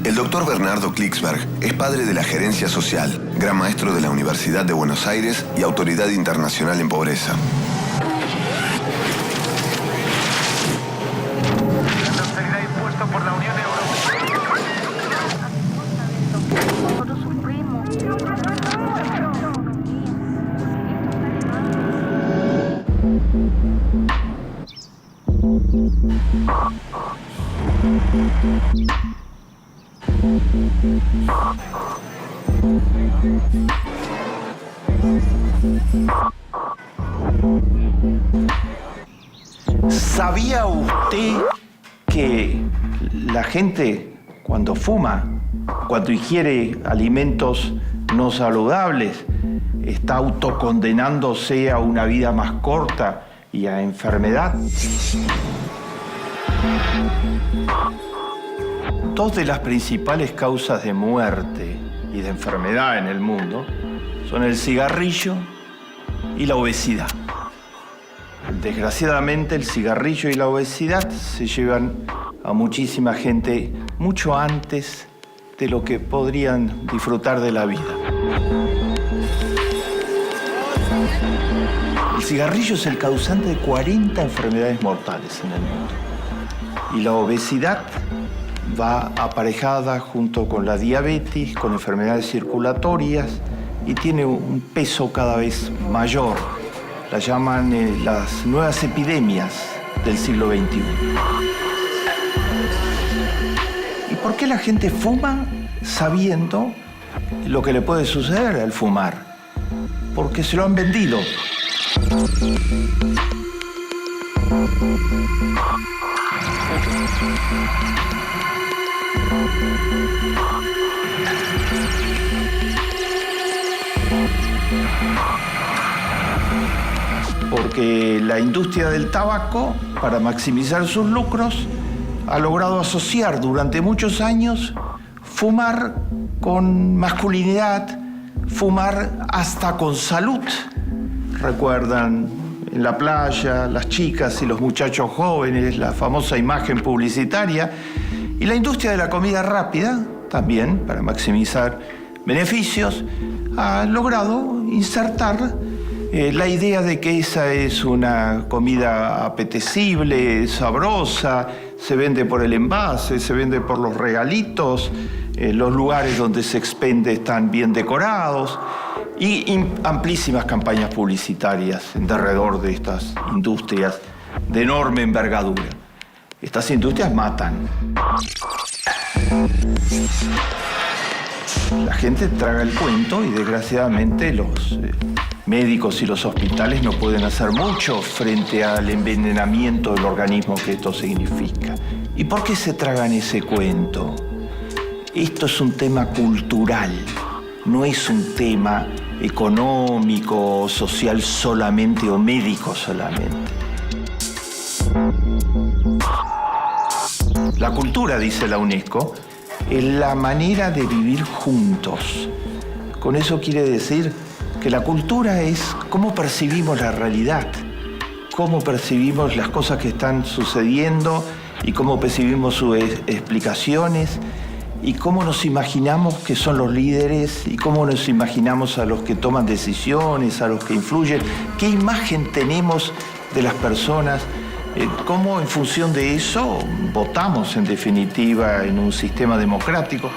El doctor Bernardo Klicksberg es padre de la gerencia social, gran maestro de la Universidad de Buenos Aires y autoridad internacional en pobreza. Será impuesto por la Unión ¿Sabía usted que la gente cuando fuma, cuando ingiere alimentos no saludables, está autocondenándose a una vida más corta y a enfermedad? Dos de las principales causas de muerte y de enfermedad en el mundo son el cigarrillo y la obesidad. Desgraciadamente, el cigarrillo y la obesidad se llevan a muchísima gente mucho antes de lo que podrían disfrutar de la vida. El cigarrillo es el causante de 40 enfermedades mortales en el mundo. Y la obesidad va aparejada junto con la diabetes, con enfermedades circulatorias y tiene un peso cada vez mayor. La llaman las nuevas epidemias del siglo XXI. ¿Y por qué la gente fuma sabiendo lo que le puede suceder al fumar? Porque se lo han vendido. Porque la industria del tabaco, para maximizar sus lucros, ha logrado asociar durante muchos años fumar con masculinidad, fumar hasta con salud. Recuerdan en la playa, las chicas y los muchachos jóvenes, la famosa imagen publicitaria. Y la industria de la comida rápida, también para maximizar beneficios, ha logrado insertar la idea de que esa es una comida apetecible, sabrosa, se vende por el envase, se vende por los regalitos, los lugares donde se expende están bien decorados y amplísimas campañas publicitarias alrededor de estas industrias de enorme envergadura. Estas industrias matan. La gente traga el cuento y desgraciadamente los médicos y los hospitales no pueden hacer mucho frente al envenenamiento del organismo que esto significa. ¿Y por qué se tragan ese cuento? Esto es un tema cultural, no es un tema económico, social solamente o médico solamente. La cultura, dice la UNESCO, es la manera de vivir juntos. Con eso quiere decir que la cultura es cómo percibimos la realidad, cómo percibimos las cosas que están sucediendo y cómo percibimos sus explicaciones y cómo nos imaginamos que son los líderes y cómo nos imaginamos a los que toman decisiones, a los que influyen, qué imagen tenemos de las personas, cómo en función de eso votamos en definitiva en un sistema democrático.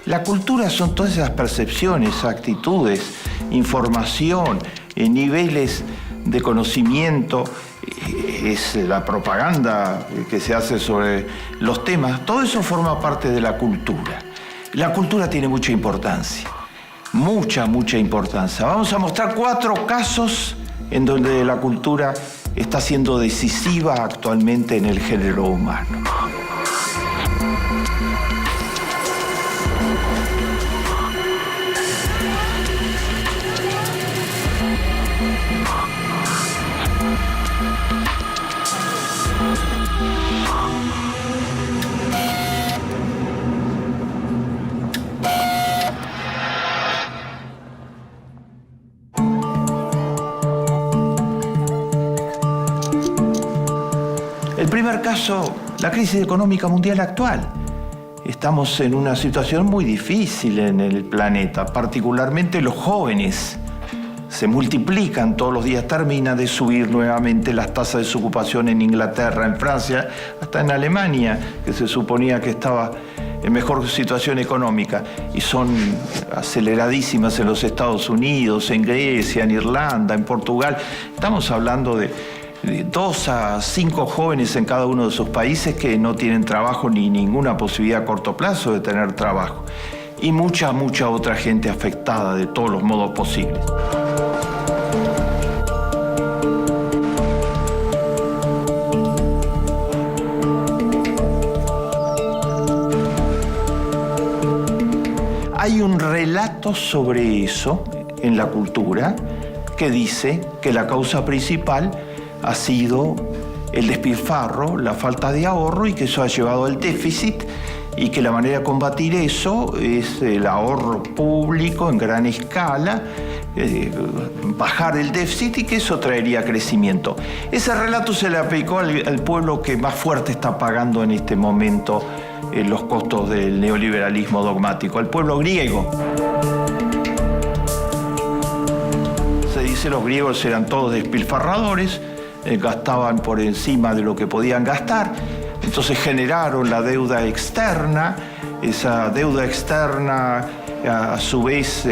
La cultura son todas esas percepciones, actitudes, información, niveles de conocimiento, es la propaganda que se hace sobre los temas. Todo eso forma parte de la cultura. La cultura tiene mucha importancia, mucha importancia. Vamos a mostrar 4 casos en donde la cultura está siendo decisiva actualmente en el género humano. El primer caso, la crisis económica mundial actual. Estamos en una situación muy difícil en el planeta, particularmente los jóvenes. Se multiplican todos los días, termina de subir nuevamente las tasas de desocupación en Inglaterra, en Francia, hasta en Alemania, que se suponía que estaba en mejor situación económica, y son aceleradísimas en los Estados Unidos, en Grecia, en Irlanda, en Portugal. Estamos hablando de 2 a 5 jóvenes en cada uno de esos países que no tienen trabajo ni ninguna posibilidad a corto plazo de tener trabajo. Y mucha otra gente afectada de todos los modos posibles. Hay un relato sobre eso en la cultura que dice que la causa principal ha sido el despilfarro, la falta de ahorro, y que eso ha llevado al déficit, y que la manera de combatir eso es el ahorro público en gran escala, bajar el déficit, y que eso traería crecimiento. Ese relato se le aplicó al pueblo que más fuerte está pagando en este momento los costos del neoliberalismo dogmático, al pueblo griego. Se dice los griegos eran todos despilfarradores, gastaban por encima de lo que podían gastar, entonces generaron la deuda externa. Esa deuda externa, a su vez,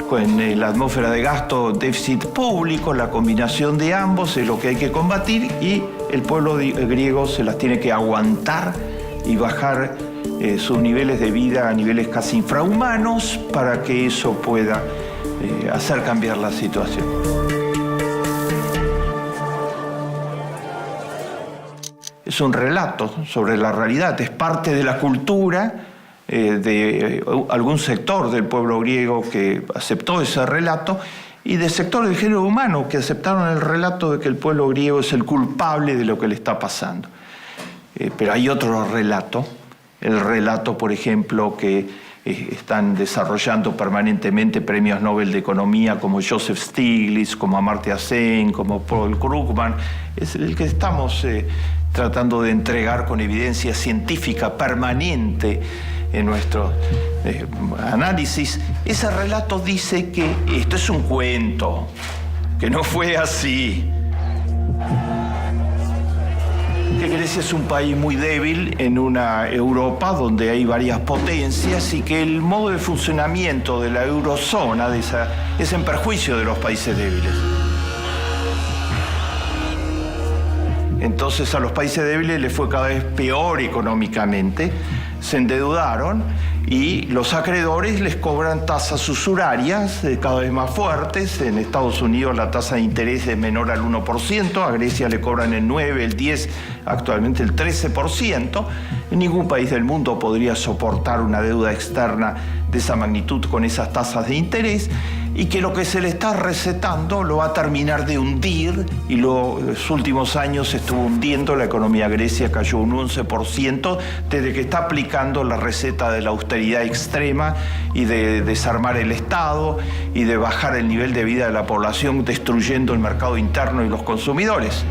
con la atmósfera de gasto, déficit público, la combinación de ambos es lo que hay que combatir, y el pueblo griego se las tiene que aguantar y bajar sus niveles de vida a niveles casi infrahumanos para que eso pueda hacer cambiar la situación. Es un relato sobre la realidad, es parte de la cultura de algún sector del pueblo griego que aceptó ese relato, y de sectores del género humano que aceptaron el relato de que el pueblo griego es el culpable de lo que le está pasando. Pero hay otro relato, el relato, por ejemplo, que están desarrollando permanentemente premios Nobel de Economía como Joseph Stiglitz, como Amartya Sen, como Paul Krugman. Es el que estamos tratando de entregar con evidencia científica permanente en nuestro análisis. Ese relato dice que esto es un cuento, que no fue así, que Grecia es un país muy débil en una Europa donde hay varias potencias, y que el modo de funcionamiento de la eurozona es en perjuicio de los países débiles. Entonces a los países débiles les fue cada vez peor económicamente, se endeudaron, y los acreedores les cobran tasas usurarias cada vez más fuertes. En Estados Unidos la tasa de interés es menor al 1%, a Grecia le cobran el 9, el 10, actualmente el 13%. Ningún país del mundo podría soportar una deuda externa de esa magnitud con esas tasas de interés, y que lo que se le está recetando lo va a terminar de hundir, y los últimos años se estuvo hundiendo la economía. Grecia cayó un 11% desde que está aplicando la receta de la austeridad extrema y de desarmar el Estado y de bajar el nivel de vida de la población, destruyendo el mercado interno y los consumidores.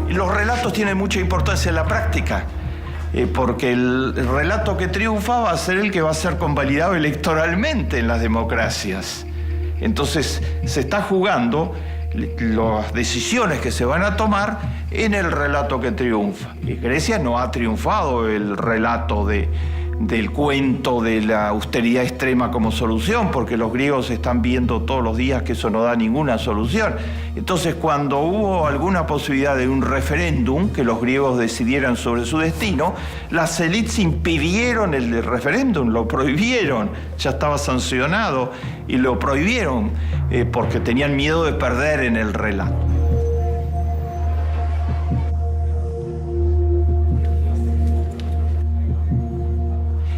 Los relatos tienen mucha importancia en la práctica, porque el relato que triunfa va a ser el que va a ser convalidado electoralmente en las democracias. Entonces se está jugando las decisiones que se van a tomar en el relato que triunfa. Y Grecia no ha triunfado el relato del cuento de la austeridad extrema como solución, porque los griegos están viendo todos los días que eso no da ninguna solución. Entonces, cuando hubo alguna posibilidad de un referéndum, que los griegos decidieran sobre su destino, las élites impidieron el referéndum, lo prohibieron, ya estaba sancionado, y lo prohibieron porque tenían miedo de perder en el relato.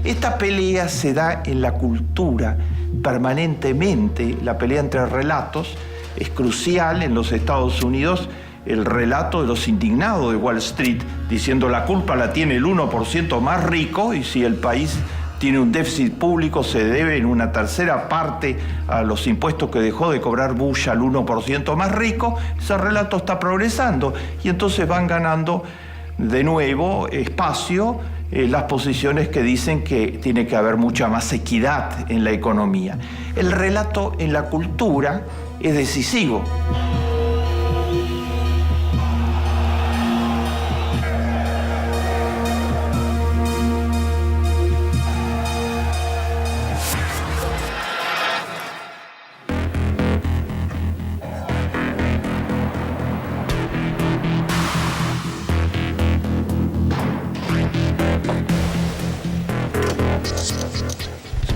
Esta pelea se da en la cultura permanentemente, la pelea entre relatos. Es crucial en los Estados Unidos el relato de los indignados de Wall Street, diciendo la culpa la tiene el 1% más rico, y si el país tiene un déficit público, se debe en una tercera parte a los impuestos que dejó de cobrar Bush al 1% más rico. Ese relato está progresando y entonces van ganando de nuevo espacio las posiciones que dicen que tiene que haber mucha más equidad en la economía. El relato en la cultura es decisivo.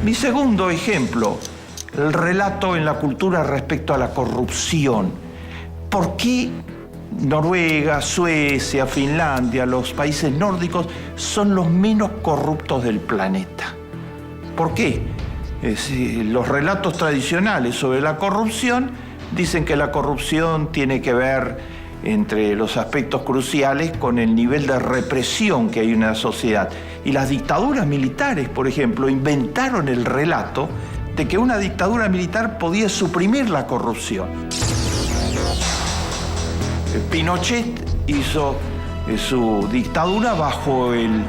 Mi segundo ejemplo, el relato en la cultura respecto a la corrupción. ¿Por qué Noruega, Suecia, Finlandia, los países nórdicos son los menos corruptos del planeta? ¿Por qué? Los relatos tradicionales sobre la corrupción dicen que la corrupción tiene que ver, entre los aspectos cruciales, con el nivel de represión que hay en una sociedad. Y las dictaduras militares, por ejemplo, inventaron el relato de que una dictadura militar podía suprimir la corrupción. Pinochet hizo su dictadura bajo el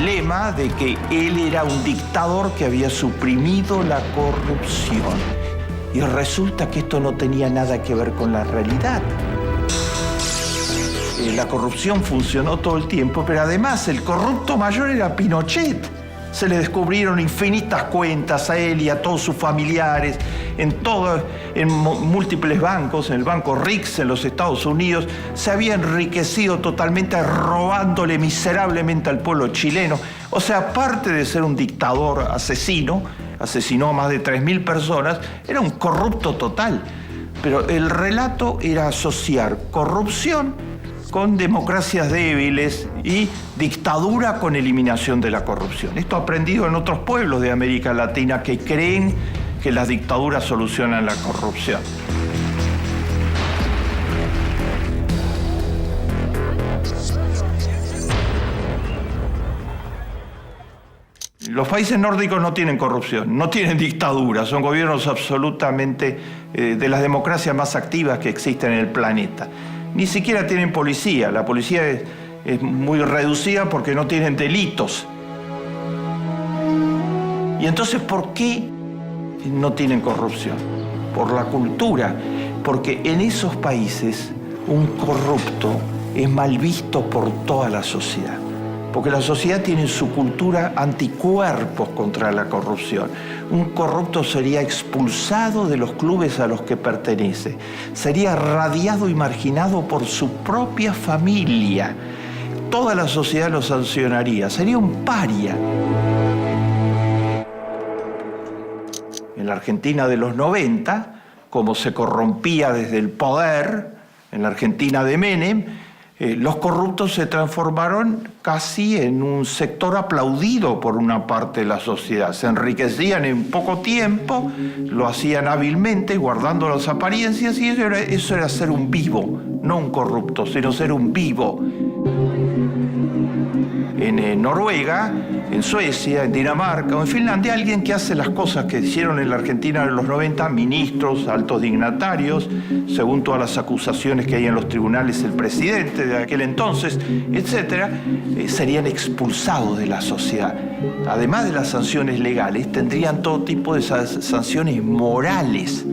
lema de que él era un dictador que había suprimido la corrupción. Y resulta que esto no tenía nada que ver con la realidad. La corrupción funcionó todo el tiempo, pero además el corrupto mayor era Pinochet. Se le descubrieron infinitas cuentas a él y a todos sus familiares en múltiples bancos, en el banco Rix en los Estados Unidos. Se había enriquecido totalmente robándole miserablemente al pueblo chileno. O sea, aparte de ser un dictador asesino, asesinó a más de 3.000 personas, era un corrupto total. Pero el relato era asociar corrupción con democracias débiles y dictadura con eliminación de la corrupción. Esto aprendido en otros pueblos de América Latina que creen que las dictaduras solucionan la corrupción. Los países nórdicos no tienen corrupción, no tienen dictadura, son gobiernos absolutamente de las democracias más activas que existen en el planeta. Ni siquiera tienen policía, la policía es muy reducida porque no tienen delitos. Y entonces, ¿por qué no tienen corrupción? Por la cultura, porque en esos países un corrupto es mal visto por toda la sociedad. Porque la sociedad tiene en su cultura anticuerpos contra la corrupción. Un corrupto sería expulsado de los clubes a los que pertenece. Sería radiado y marginado por su propia familia. Toda la sociedad lo sancionaría. Sería un paria. En la Argentina de los 90, como se corrompía desde el poder, en la Argentina de Menem, los corruptos se transformaron casi en un sector aplaudido por una parte de la sociedad. Se enriquecían en poco tiempo, lo hacían hábilmente, guardando las apariencias, y eso era ser un vivo, no un corrupto, sino ser un vivo. En Noruega, en Suecia, en Dinamarca o en Finlandia, alguien que hace las cosas que hicieron en la Argentina en los 90, ministros, altos dignatarios, según todas las acusaciones que hay en los tribunales, el presidente de aquel entonces, etcétera, serían expulsados de la sociedad. Además de las sanciones legales, tendrían todo tipo de sanciones morales,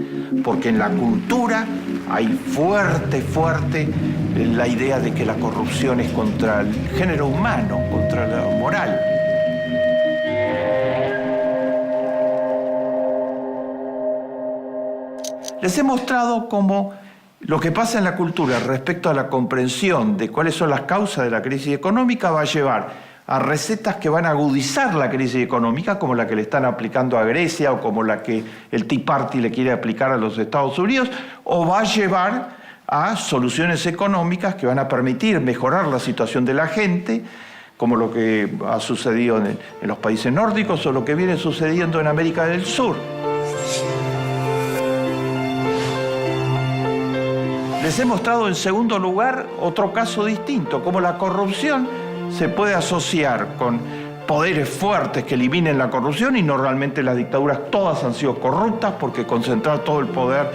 porque en la cultura hay fuerte la idea de que la corrupción es contra el género humano, contra la moral. Les he mostrado cómo lo que pasa en la cultura respecto a la comprensión de cuáles son las causas de la crisis económica va a llevar a recetas que van a agudizar la crisis económica, como la que le están aplicando a Grecia o como la que el Tea Party le quiere aplicar a los Estados Unidos, o va a llevar a soluciones económicas que van a permitir mejorar la situación de la gente, como lo que ha sucedido en los países nórdicos o lo que viene sucediendo en América del Sur. Les he mostrado en segundo lugar otro caso distinto, cómo la corrupción se puede asociar con poderes fuertes que eliminen la corrupción, y normalmente las dictaduras todas han sido corruptas, porque concentrar todo el poder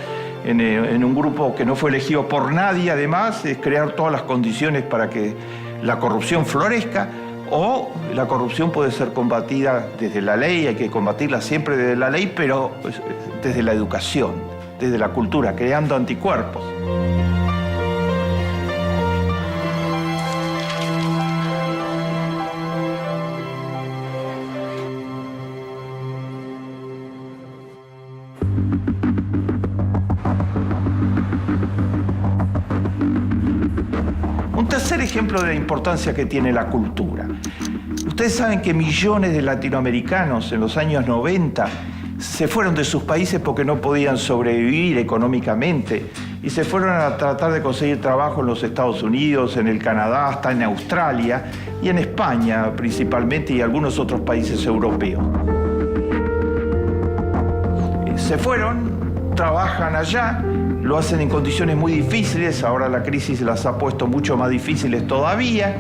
en un grupo que no fue elegido por nadie, además, es crear todas las condiciones para que la corrupción florezca. O la corrupción puede ser combatida desde la ley, hay que combatirla siempre desde la ley, pero desde la educación, desde la cultura, creando anticuerpos. Un tercer ejemplo de la importancia que tiene la cultura. Ustedes saben que millones de latinoamericanos en los años 90 se fueron de sus países porque no podían sobrevivir económicamente y se fueron a tratar de conseguir trabajo en los Estados Unidos, en el Canadá, hasta en Australia y en España principalmente, y algunos otros países europeos. Se fueron, trabajan allá, lo hacen en condiciones muy difíciles, ahora la crisis las ha puesto mucho más difíciles todavía,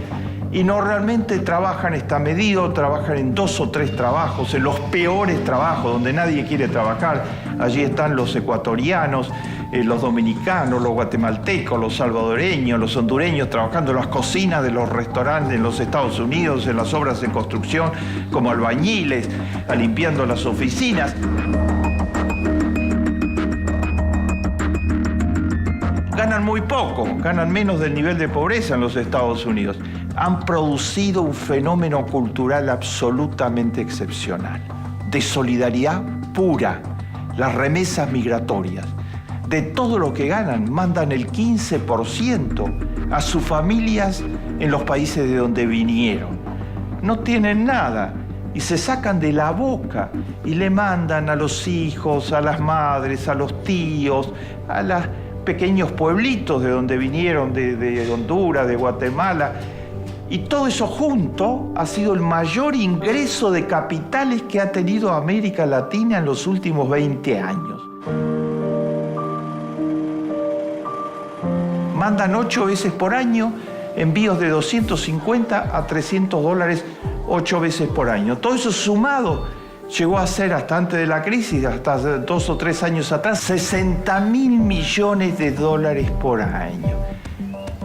y normalmente trabajan, está medido, trabajan en 2 o 3 trabajos, en los peores trabajos, donde nadie quiere trabajar. Allí están los ecuatorianos, los dominicanos, los guatemaltecos, los salvadoreños, los hondureños, trabajando en las cocinas de los restaurantes en los Estados Unidos, en las obras de construcción como albañiles, limpiando las oficinas. Ganan muy poco, ganan menos del nivel de pobreza en los Estados Unidos. Han producido un fenómeno cultural absolutamente excepcional, de solidaridad pura, las remesas migratorias. De todo lo que ganan, mandan el 15% a sus familias en los países de donde vinieron. No tienen nada y se sacan de la boca y le mandan a los hijos, a las madres, a los tíos, a los pequeños pueblitos de donde vinieron, de Honduras, de Guatemala. Y todo eso junto ha sido el mayor ingreso de capitales que ha tenido América Latina en los últimos 20 años. Mandan 8 veces por año envíos de 250 a 300 dólares 8 veces por año. Todo eso sumado llegó a ser, hasta antes de la crisis, hasta 2 o 3 años atrás, 60.000 millones de dólares por año.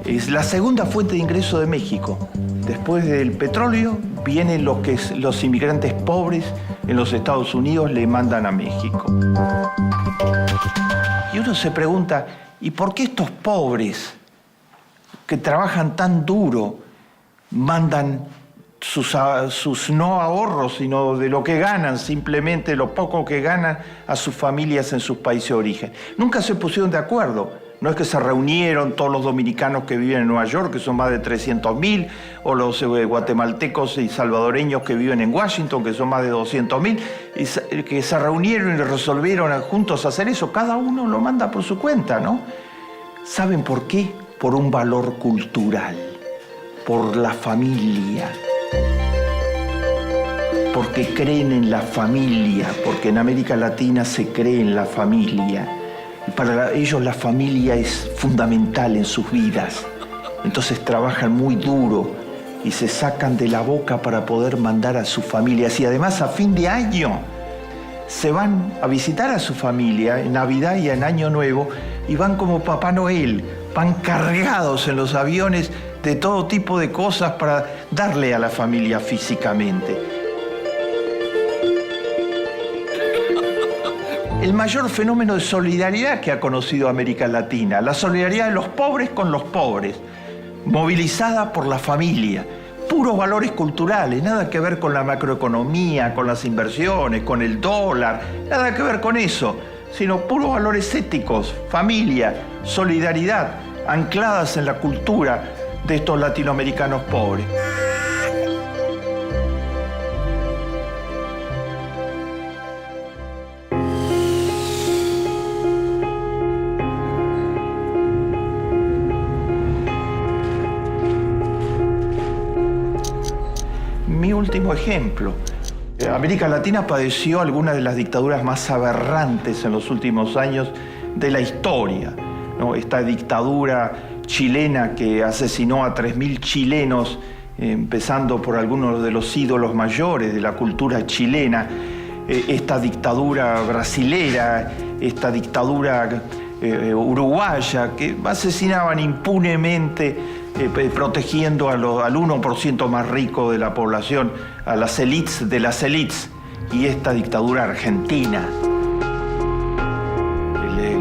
Es la segunda fuente de ingreso de México. Después del petróleo, vienen los inmigrantes pobres en los Estados Unidos le mandan a México. Y uno se pregunta, ¿y por qué estos pobres que trabajan tan duro mandan sus no ahorros, sino de lo que ganan, simplemente lo poco que ganan, a sus familias en sus países de origen? Nunca se pusieron de acuerdo. No es que se reunieron todos los dominicanos que viven en Nueva York, que son más de 300.000, o los guatemaltecos y salvadoreños que viven en Washington, que son más de 200.000, que se reunieron y resolvieron juntos hacer eso. Cada uno lo manda por su cuenta, ¿no? ¿Saben por qué? Por un valor cultural, por la familia. Porque creen en la familia, porque en América Latina se cree en la familia. Y para ellos la familia es fundamental en sus vidas. Entonces trabajan muy duro y se sacan de la boca para poder mandar a sus familias. Y además a fin de año se van a visitar a su familia en Navidad y en Año Nuevo, y van como Papá Noel, van cargados en los aviones de todo tipo de cosas para darle a la familia físicamente. El mayor fenómeno de solidaridad que ha conocido América Latina, la solidaridad de los pobres con los pobres, movilizada por la familia, puros valores culturales, nada que ver con la macroeconomía, con las inversiones, con el dólar, nada que ver con eso, sino puros valores éticos, familia, solidaridad, ancladas en la cultura de estos latinoamericanos pobres. Mi último ejemplo. América Latina padeció algunas de las dictaduras más aberrantes en los últimos años de la historia, ¿no? Esta dictadura chilena que asesinó a 3.000 chilenos empezando por algunos de los ídolos mayores de la cultura chilena, esta dictadura brasilera, esta dictadura uruguaya, que asesinaban impunemente, protegiendo al 1% más rico de la población, a las élites de las élites, y esta dictadura argentina.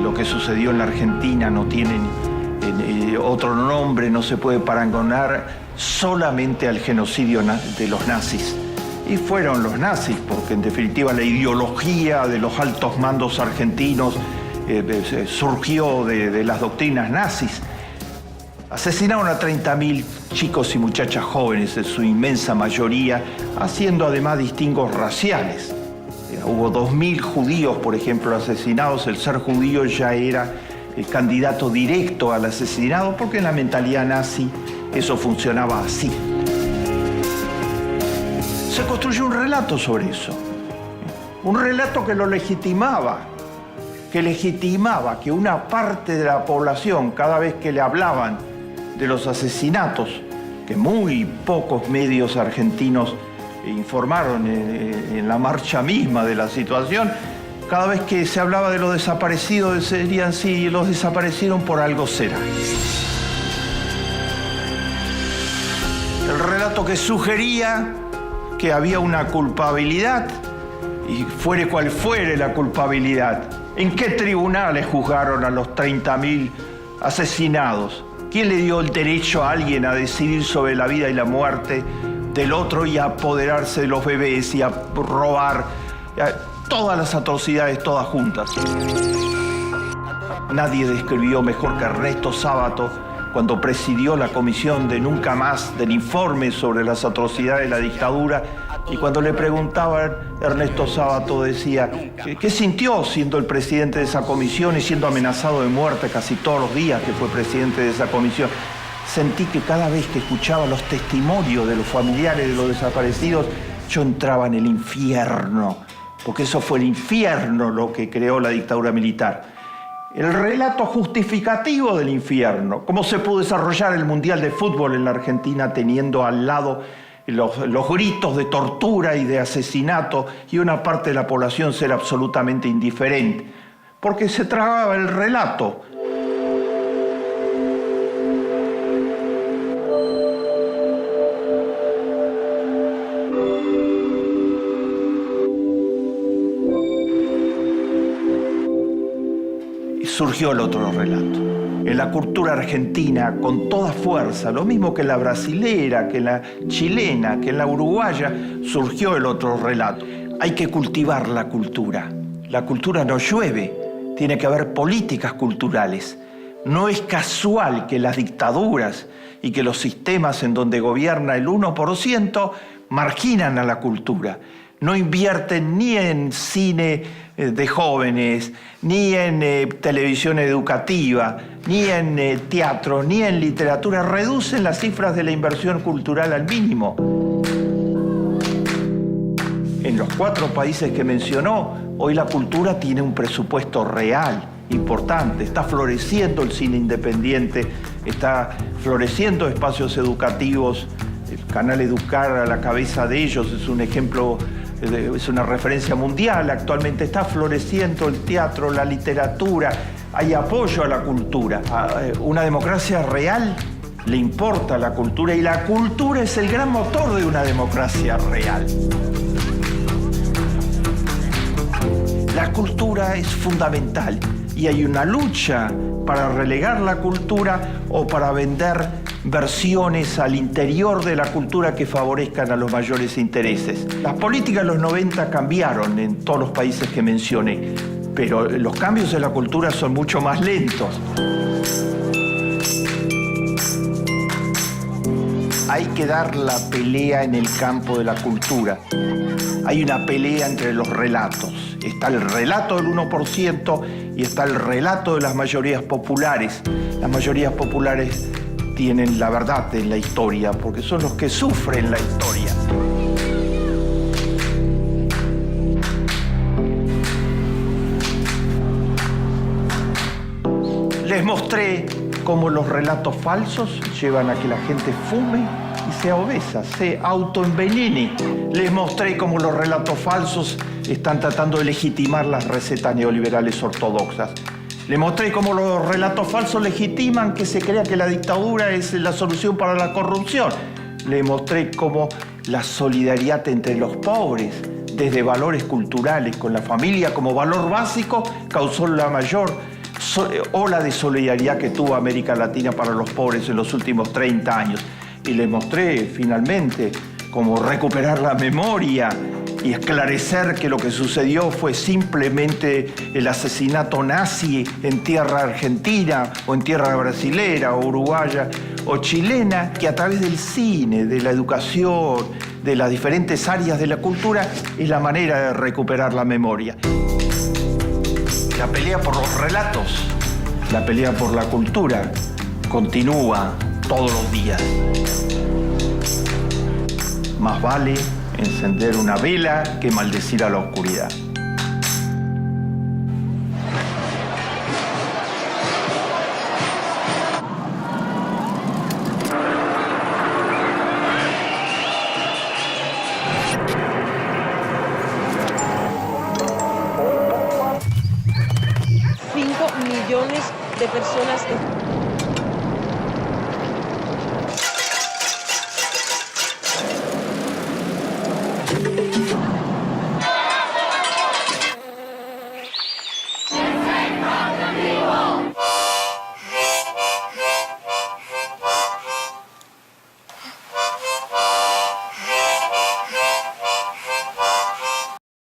Lo que sucedió en la Argentina no tiene otro nombre, no se puede parangonar solamente al genocidio de los nazis. Y fueron los nazis, porque en definitiva la ideología de los altos mandos argentinos surgió de las doctrinas nazis. Asesinaron a 30.000 chicos y muchachas jóvenes, en su inmensa mayoría, haciendo además distingos raciales. Hubo 2.000 judíos, por ejemplo, asesinados. El ser judío ya era candidato directo al asesinado, porque en la mentalidad nazi eso funcionaba así. Se construyó un relato sobre eso. Un relato que lo legitimaba, que una parte de la población, cada vez que le hablaban de los asesinatos, que muy pocos medios argentinos informaron en la marcha misma de la situación, cada vez que se hablaba de los desaparecidos, decían, sí, los desaparecieron, por algo será. El relato que sugería que había una culpabilidad, y fuere cual fuere la culpabilidad. ¿En qué tribunales juzgaron a los 30.000 asesinados? ¿Quién le dio el derecho a alguien a decidir sobre la vida y la muerte del otro y a apoderarse de los bebés y a robar todas las atrocidades todas juntas? Nadie describió mejor que Ernesto Sábato, cuando presidió la comisión de Nunca Más del informe sobre las atrocidades de la dictadura, y cuando le preguntaban, Ernesto Sábato decía, ¿qué sintió siendo el presidente de esa comisión y siendo amenazado de muerte casi todos los días que fue presidente de esa comisión? Sentí que cada vez que escuchaba los testimonios de los familiares de los desaparecidos, yo entraba en el infierno, porque eso fue el infierno lo que creó la dictadura militar. El relato justificativo del infierno, cómo se pudo desarrollar el Mundial de Fútbol en la Argentina teniendo al lado los gritos de tortura y de asesinato y una parte de la población ser absolutamente indiferente, porque se tragaba el relato. Y surgió el otro relato. En la cultura argentina, con toda fuerza, lo mismo que en la brasilera, que en la chilena, que en la uruguaya, surgió el otro relato. Hay que cultivar la cultura. La cultura no llueve, tiene que haber políticas culturales. No es casual que las dictaduras y que los sistemas en donde gobierna el 1% marginan a la cultura. No invierten ni en cine de jóvenes, ni en televisión educativa, ni en teatro, ni en literatura. Reducen las cifras de la inversión cultural al mínimo. En los 4 países que mencionó, hoy la cultura tiene un presupuesto real, importante. Está floreciendo el cine independiente, está floreciendo espacios educativos. El canal Educar a la cabeza de ellos es un ejemplo, es una referencia mundial. Actualmente está floreciendo el teatro, la literatura, hay apoyo a la cultura. A una democracia real le importa la cultura, y la cultura es el gran motor de una democracia real. La cultura es fundamental y hay una lucha para relegar la cultura o para vender versiones al interior de la cultura que favorezcan a los mayores intereses. Las políticas de los 90 cambiaron en todos los países que mencioné, pero los cambios en la cultura son mucho más lentos. Hay que dar la pelea en el campo de la cultura. Hay una pelea entre los relatos. Está el relato del 1% y está el relato de las mayorías populares. Las mayorías populares tienen la verdad en la historia, porque son los que sufren la historia. Les mostré cómo los relatos falsos llevan a que la gente fume, y sea obesa, se autoenvenene. Les mostré cómo los relatos falsos están tratando de legitimar las recetas neoliberales ortodoxas. Les mostré cómo los relatos falsos legitiman que se crea que la dictadura es la solución para la corrupción. Les mostré cómo la solidaridad entre los pobres, desde valores culturales, con la familia como valor básico, causó la mayor ola de solidaridad que tuvo América Latina para los pobres en los últimos 30 años. Y les mostré, finalmente, cómo recuperar la memoria y esclarecer que lo que sucedió fue simplemente el asesinato nazi en tierra argentina o en tierra brasilera o uruguaya o chilena, que a través del cine, de la educación, de las diferentes áreas de la cultura, es la manera de recuperar la memoria. La pelea por los relatos, la pelea por la cultura, continúa todos los días. Más vale encender una vela que maldecir a la oscuridad. Millones de personas